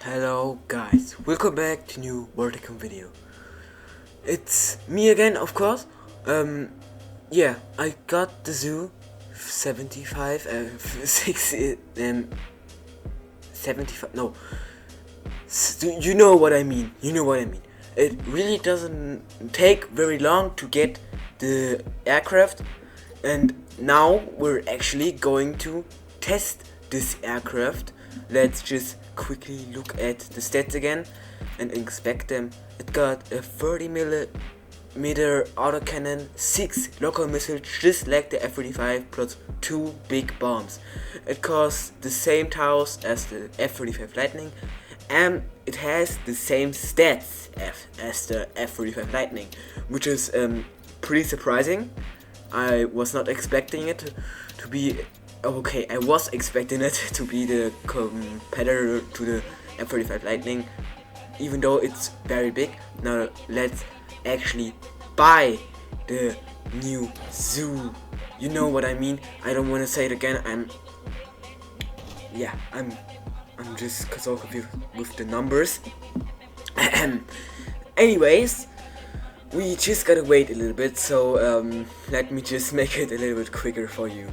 Hello guys, welcome back to new War Tycoon video. It's me again, of course. Yeah, I got the zoo 75, 75, no, you know what I mean, It really doesn't take very long to get the aircraft, and now we're actually going to test this aircraft. Let's just quickly look at the stats again and inspect them. It got a 30mm autocannon, 6 local missiles just like the F-35 plus 2 big bombs. It costs the same towers as the F-35 Lightning, and it has the same stats as the F-35 Lightning, which is pretty surprising. I was not expecting it to be okay. I was expecting it to be the competitor to the F-35 Lightning, even though it's very big. Now let's actually buy the new zoo. You know what I mean. I don't want to say it again. I'm just so confused with the numbers. Anyways, we just gotta wait a little bit, so let me just make it a little bit quicker for you.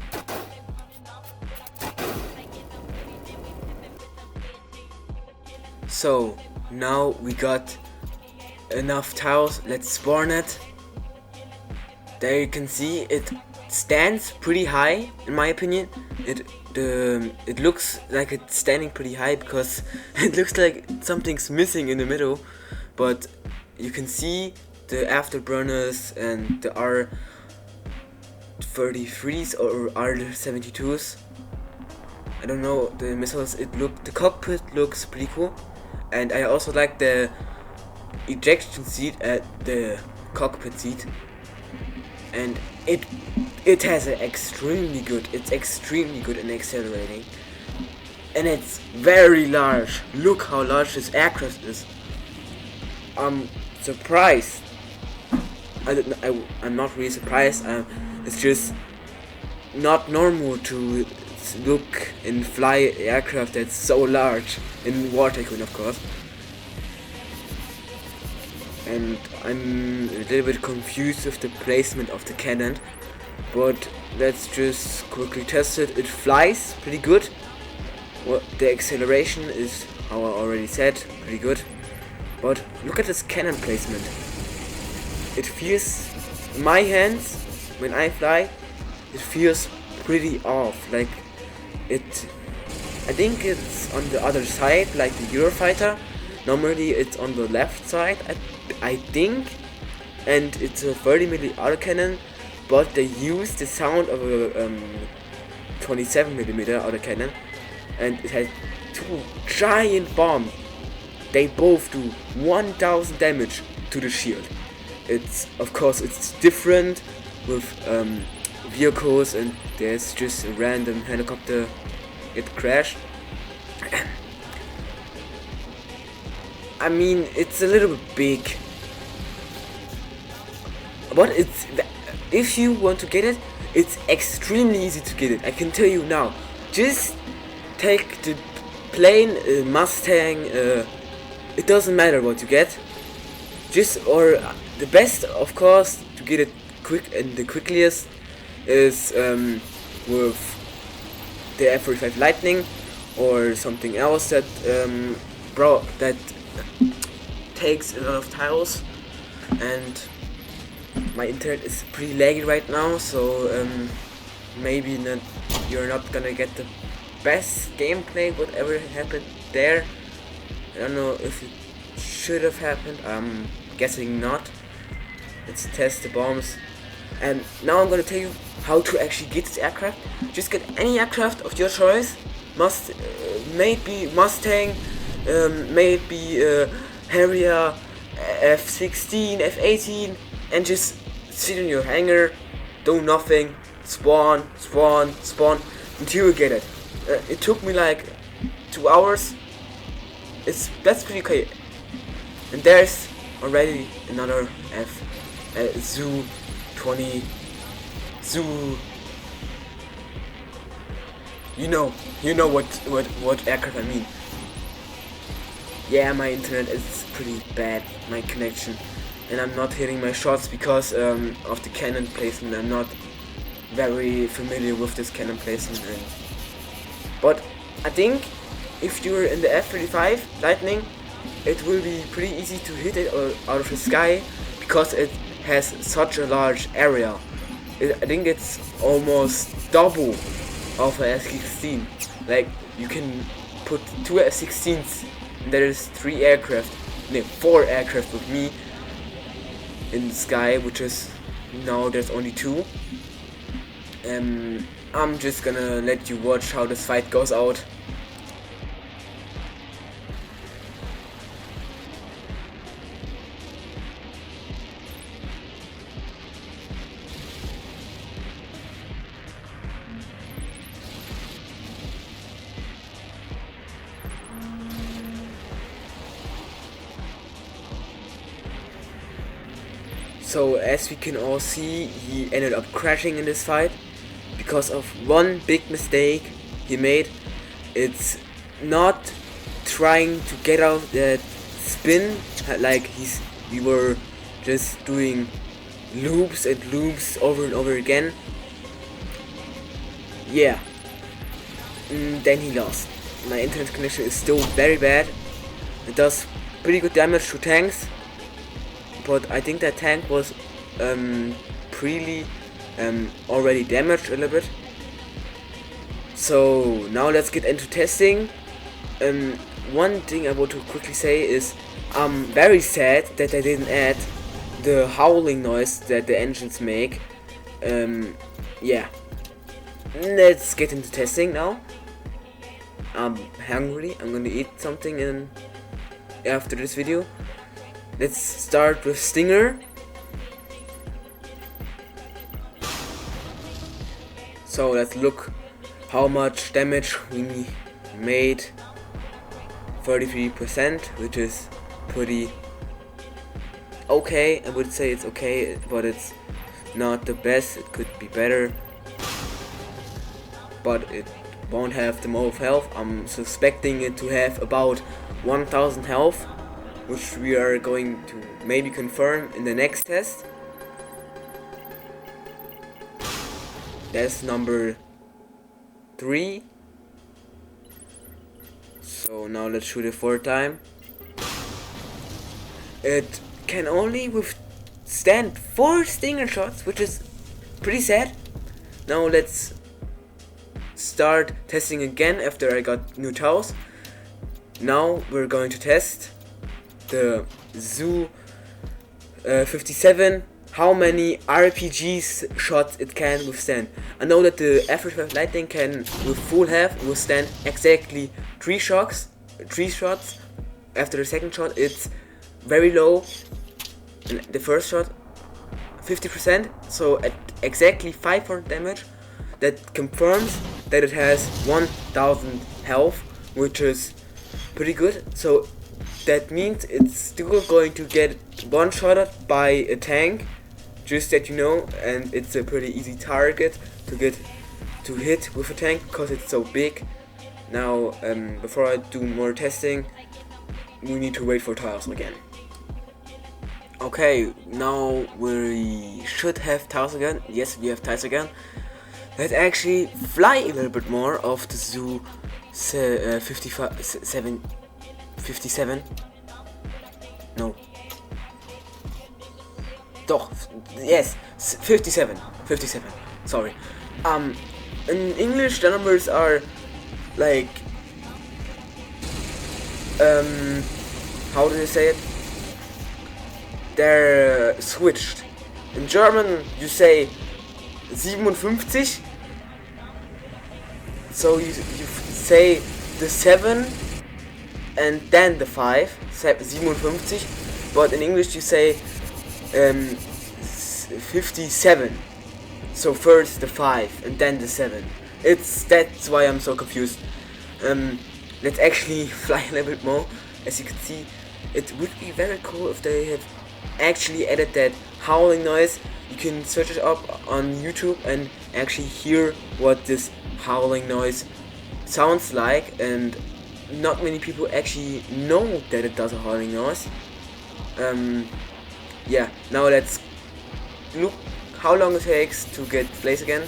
So now we got enough towers. Let's spawn it. There you can see it stands pretty high, in my opinion. It looks like it's standing pretty high because it looks like something's missing in the middle, but you can see the afterburners and the R33s or R72s. I don't know the missiles. The cockpit looks pretty cool, and I also like the ejection seat at the cockpit seat, and it has an extremely good. It's extremely good in accelerating, and it's very large. Look how large this aircraft is. I'm surprised. I'm not really surprised. It's just not normal to look and fly an aircraft that's so large in War Tycoon, of course. And I'm a little bit confused with the placement of the cannon, but let's just quickly test it. It flies pretty good. The acceleration is, how I already said, pretty good. But look at this cannon placement. It feels, in my hands, when I fly, it feels pretty off. Like I think it's on the other side, like the Eurofighter. Normally it's on the left side, I think, and it's a 30mm autocannon, but they use the sound of a 27mm autocannon, and it has 2 giant bombs. They both do 1000 damage to the shield. Of course it's different with vehicles, and there's just a random helicopter get crashed. I mean, it's a little bit big, but if you want to get it, it's extremely easy to get it. I can tell you now. Just take the plane, Mustang. It doesn't matter what you get. Or the best, of course, to get it quick and the quickest is with the F-35 Lightning or something else that takes a lot of tiles. And my internet is pretty laggy right now, so maybe you're not gonna get the best gameplay. Whatever happened there, I don't know if it should have happened. I'm guessing not. Let's test the bombs. And now I'm gonna tell you how to actually get this aircraft. Just get any aircraft of your choice. Maybe Mustang, maybe Harrier, F-16, F-18, and just sit in your hangar, do nothing, spawn until you get it. It took me like 2 hours. That's pretty okay. And there's already another Zoo 20 Zoo. You know what aircraft I mean. yeah, my internet is pretty bad, my connection, and I'm not hitting my shots because of the cannon placement. I'm not very familiar with this cannon placement, but I think if you're in the F-35 Lightning, it will be pretty easy to hit it out of the sky because it has such a large area. I think it's almost double of a F-16. Like, you can put 2 F-16s, and there is 3 aircraft, no, 4 aircraft with me in the sky, which is, now there's only 2. I'm just gonna let you watch how this fight goes out. So as we can all see, he ended up crashing in this fight because of one big mistake he made. It's not trying to get out that spin, like we were just doing loops and loops over and over again. Yeah, then he lost. My internet connection is still very bad. It does pretty good damage to tanks, but I think that tank was already damaged a little bit. So now let's get into testing. One thing I want to quickly say is I'm very sad that I didn't add the howling noise that the engines make. Yeah, let's get into testing now. I'm hungry. I'm gonna eat something after this video. Let's start with Stinger. So let's look how much damage we made. 33%, which is pretty okay. I would say it's okay, but it's not the best. It could be better, but it won't have the most health. I'm suspecting it to have about 1000 health, which we are going to maybe confirm in the next test. That's number 3. So now let's shoot it 4 times. It can only withstand 4 Stinger shots, which is pretty sad. Now let's start testing again after I got new towels. Now we're going to test the Zu 57, how many RPGs shots it can withstand. I know that the F-35 Lightning can, with full health, withstand exactly 3 shots. After the second shot, it's very low. And the first shot, 50%. So at exactly 500 damage, that confirms that it has 1000 health, which is pretty good. So that means it's still going to get one-shotted by a tank, just that you know, and it's a pretty easy target to hit with a tank because it's so big. Now, before I do more testing, we need to wait for tiles again. Okay, now we should have tiles again. Yes, we have tiles again. Let's actually fly a little bit more of the Zu 57. No. Doch, yes, 57. Sorry. In English the numbers are like how do you say it? They're switched. In German you say 57. So you say the 7 and then the 5, 57, but in English you say 57. So first the 5 and then the 7. That's why I'm so confused. Let's actually fly a little bit more. As you can see, it would be very cool if they have actually added that howling noise. You can search it up on YouTube and actually hear what this howling noise sounds like, and not many people actually know that it does a howling noise. Yeah, now let's look how long it takes to get place again.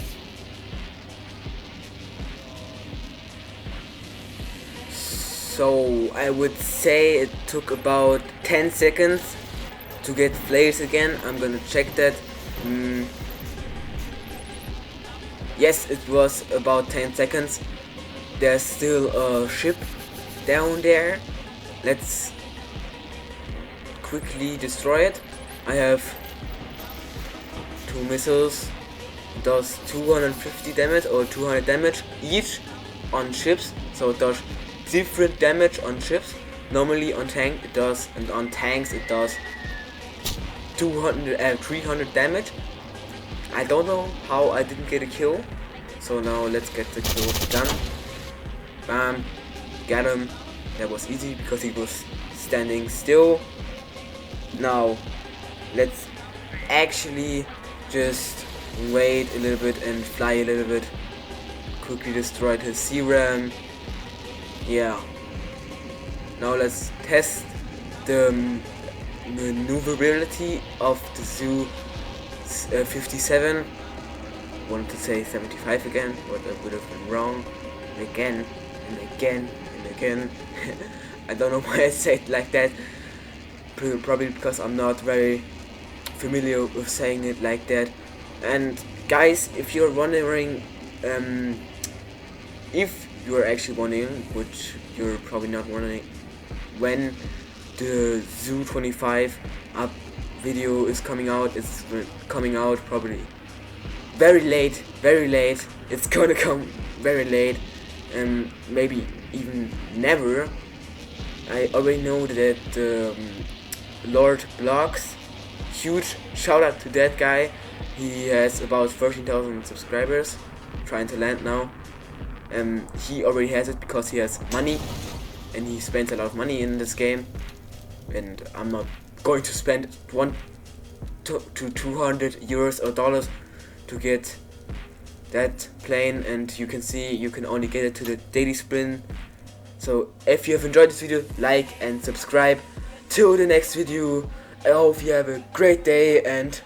So I would say it took about 10 seconds to get place again. I'm gonna check that. Yes, it was about 10 seconds. There's still a ship down there. Let's quickly destroy it. I have 2 missiles. It does 250 damage or 200 damage each on ships. So it does different damage on ships. Normally on tank it does, and on tanks it does 300 damage. I don't know how I didn't get a kill. So now let's get the kill done. Bam, got him. That was easy because he was standing still. Now let's actually just wait a little bit and fly a little bit. Quickly destroyed his serum. Yeah. Now let's test the maneuverability of the Zoo 57. Wanted to say 75 again, but I would have been wrong again and again and again. I don't know why I say it like that. Probably because I'm not very familiar with saying it like that. And guys, if you're wondering, if you're actually wondering, which you're probably not wondering, when the Zoo 25 up video is coming out, it's coming out probably very late. It's gonna come very late, and maybe even never. I already know that Lord Blocks, huge shout out to that guy. He has about 13,000 subscribers, trying to land now. He already has it because he has money, and he spends a lot of money in this game. And I'm not going to spend 1 to 200 euros or dollars to get that plane. And you can see you can only get it to the daily sprint. So if you have enjoyed this video, like and subscribe. Till the next video, I hope you have a great day and